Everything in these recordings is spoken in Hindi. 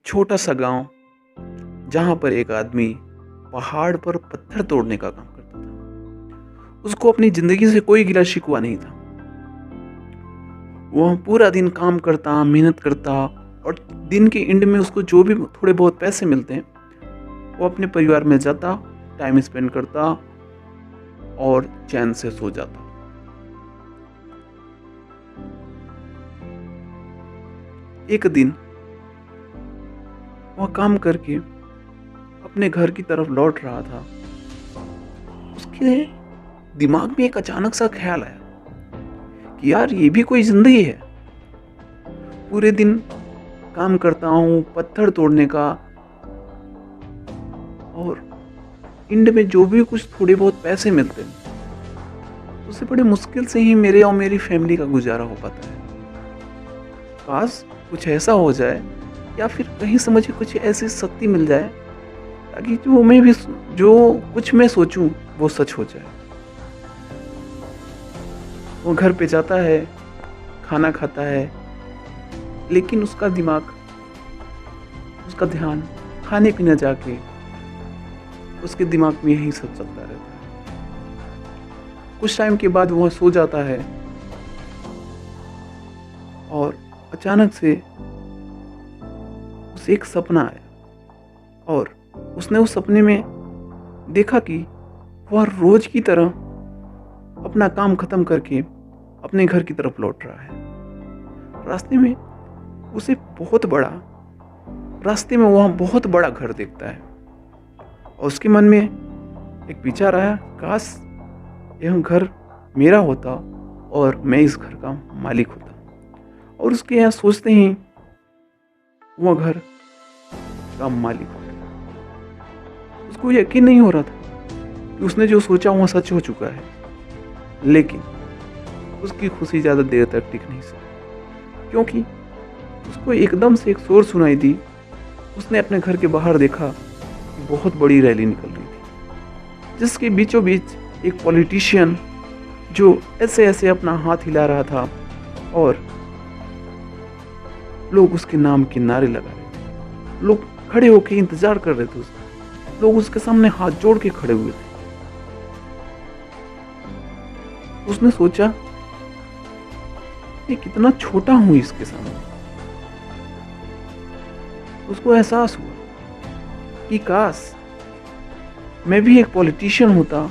छोटा सा गांव जहां पर एक आदमी पहाड़ पर पत्थर तोड़ने का काम करता था। उसको अपनी जिंदगी से कोई गिला शिकवा नहीं था। वह पूरा दिन काम करता, मेहनत करता और दिन के एंड में उसको जो भी थोड़े बहुत पैसे मिलते हैं वो अपने परिवार में जाता, टाइम स्पेंड करता और चैन से सो जाता। एक दिन वह काम करके अपने घर की तरफ लौट रहा था। उसके दिमाग में एक अचानक सा ख्याल आया कि यार ये भी कोई जिंदगी है। पूरे दिन काम करता हूँ पत्थर तोड़ने का और एंड में जो भी कुछ थोड़े बहुत पैसे मिलते हैं उससे बड़े मुश्किल से ही मेरे और मेरी फैमिली का गुजारा हो पाता है। काश कुछ ऐसा हो जाए या फिर कहीं से मुझे कुछ ऐसी शक्ति मिल जाए ताकि जो कुछ मैं सोचूं वो सच हो जाए। वो घर पे जाता है, खाना खाता है, लेकिन उसका दिमाग, उसका ध्यान खाने पीने जाके उसके दिमाग में यही सब चलता रहता है। कुछ टाइम के बाद वह सो जाता है और अचानक से उसे एक सपना आया और उसने उस सपने में देखा कि वह रोज की तरह अपना काम खत्म करके अपने घर की तरफ लौट रहा है। रास्ते में वह बहुत बड़ा घर देखता है और उसके मन में एक विचार आया, काश यह घर मेरा होता और मैं इस घर का मालिक होता। और उसके यहाँ सोचते ही वह घर का मालिक हो गया। उसको यकीन नहीं हो रहा था कि उसने जो सोचा वह सच हो चुका है, लेकिन उसकी खुशी ज़्यादा देर तक टिक नहीं सकी क्योंकि उसको एकदम से एक शोर सुनाई दी। उसने अपने घर के बाहर देखा कि बहुत बड़ी रैली निकल रही थी जिसके बीचों बीच एक पॉलिटिशियन जो ऐसे ऐसे अपना हाथ हिला रहा था और लोग उसके नाम के नारे लगा रहे थे। लोग खड़े होकर इंतजार कर रहे थे उसका। लोग उसके सामने हाथ जोड़ के खड़े हुए थे। उसने सोचा ये कितना छोटा हूं इसके सामने। उसको एहसास हुआ कि काश मैं भी एक पॉलिटिशियन होता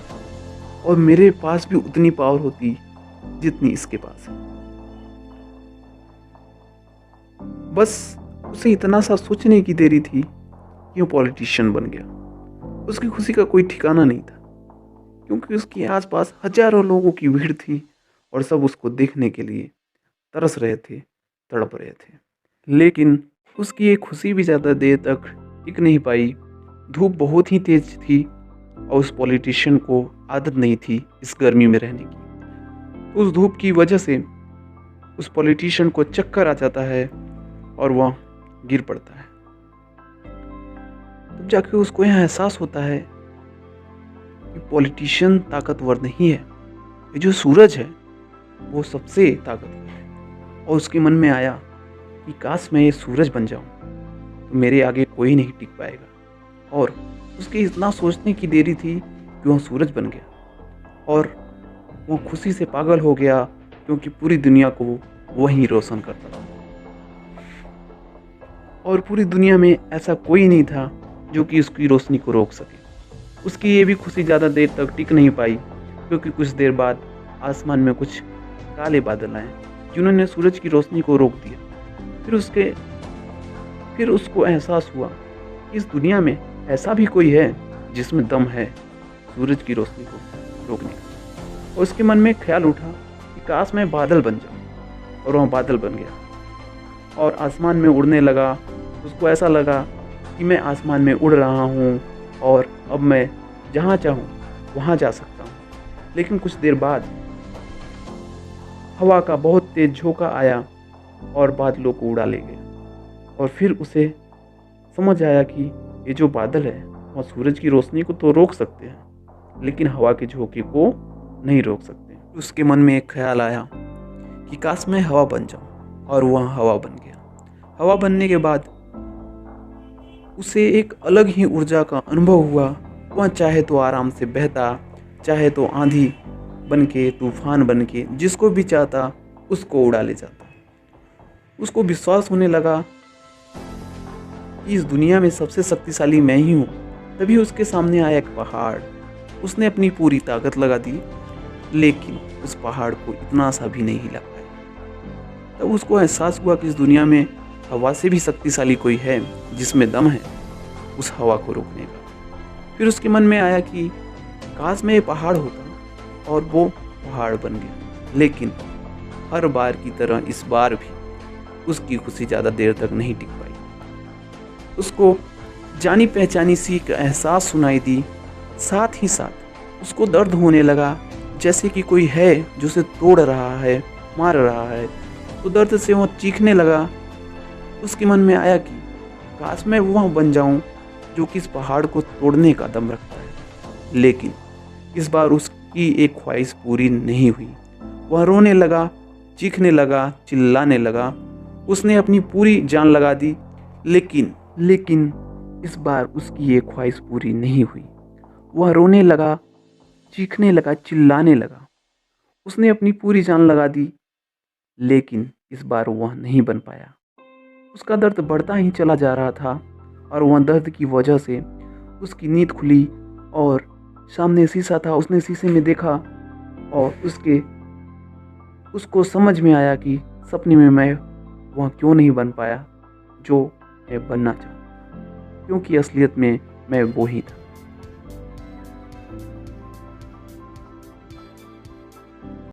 और मेरे पास भी उतनी पावर होती जितनी इसके पास है। बस उसे इतना सा सोचने की देरी थी कि वो पॉलिटिशियन बन गया। उसकी खुशी का कोई ठिकाना नहीं था क्योंकि उसके आसपास हजारों लोगों की भीड़ थी और सब उसको देखने के लिए तरस रहे थे, तड़प रहे थे। लेकिन उसकी ये खुशी भी ज़्यादा देर तक टिक नहीं पाई। धूप बहुत ही तेज थी और उस पॉलिटिशियन को आदत नहीं थी इस गर्मी में रहने की। उस धूप की वजह से उस पॉलिटिशियन को चक्कर आ जाता है और वह गिर पड़ता है। तब जाके उसको यह एहसास होता है कि पॉलिटिशियन ताकतवर नहीं है, ये जो सूरज है वो सबसे ताकतवर है। और उसके मन में आया कि काश मैं ये सूरज बन जाऊं तो मेरे आगे कोई नहीं टिक पाएगा। और उसके इतना सोचने की देरी थी कि वह सूरज बन गया और वह खुशी से पागल हो गया क्योंकि पूरी दुनिया को वही रोशन करता था और पूरी दुनिया में ऐसा कोई नहीं था जो कि उसकी रोशनी को रोक सके। उसकी ये भी खुशी ज़्यादा देर तक टिक नहीं पाई क्योंकि कुछ देर बाद आसमान में कुछ काले बादल आए जिन्होंने सूरज की रोशनी को रोक दिया। फिर उसको एहसास हुआ कि इस दुनिया में ऐसा भी कोई है जिसमें दम है सूरज की रोशनी को रोकने का। और उसके मन में ख्याल उठा कि काश मैं बादल बन जाऊं। और वह बादल बन गया और आसमान में उड़ने लगा। उसको ऐसा लगा कि मैं आसमान में उड़ रहा हूँ और अब मैं जहाँ चाहूँ वहाँ जा सकता हूँ। लेकिन कुछ देर बाद हवा का बहुत तेज झोंका आया और बादलों को उड़ा ले गया। और फिर उसे समझ आया कि ये जो बादल है वह सूरज की रोशनी को तो रोक सकते हैं लेकिन हवा के झोंके को नहीं रोक सकते। उसके मन में एक ख्याल आया कि काश मैं हवा बन जाऊं और वह हवा बन गया। हवा बनने के बाद उसे एक अलग ही ऊर्जा का अनुभव हुआ। वह चाहे तो आराम से बहता, चाहे तो आंधी बन के, तूफान बन के, जिसको भी चाहता उसको उड़ा ले जाता। उसको विश्वास होने लगा कि इस दुनिया में सबसे शक्तिशाली मैं ही हूँ। तभी उसके सामने आया एक पहाड़। उसने अपनी पूरी ताकत लगा दी, लेकिन उस पहाड़ को इतना सा भी नहीं हिला पाया। तब उसको एहसास हुआ कि इस दुनिया में हवा से भी शक्तिशाली कोई है, जिसमें दम है उस हवा को रोकने का। फिर उसके मन में आया कि काश मैं ये पहाड़ होता, और वो पहाड़ बन गया। लेकिन हर बार की तरह इस बार भी उसकी खुशी ज़्यादा देर तक नहीं टिक पाई। उसको जानी पहचानी सी एक एहसास सुनाई दी। साथ ही साथ उसको दर्द होने लगा, जैसे कि कोई है जो उसे तोड़ रहा है, मार रहा है। तो दर्द से वह चीखने लगा। उसके मन में आया कि काश मैं वह बन जाऊं जो कि इस पहाड़ को तोड़ने का दम रखता है। लेकिन इस बार उसकी एक ख्वाहिश पूरी नहीं हुई। वह रोने लगा, चीखने लगा, चिल्लाने लगा। उसने अपनी पूरी जान लगा दी, लेकिन इस बार उसकी ये ख्वाहिश पूरी नहीं हुई। वह रोने लगा, चीखने लगा, चिल्लाने लगा। उसने अपनी पूरी जान लगा दी, लेकिन इस बार वह नहीं बन पाया। उसका दर्द बढ़ता ही चला जा रहा था, और वह दर्द की वजह से उसकी नींद खुली और सामने शीशा था। उसने शीशे में देखा और उसको समझ में आया कि सपने में मैं वह क्यों नहीं बन पाया जो मैं बनना चाहता, क्योंकि असलियत में मैं वो ही था।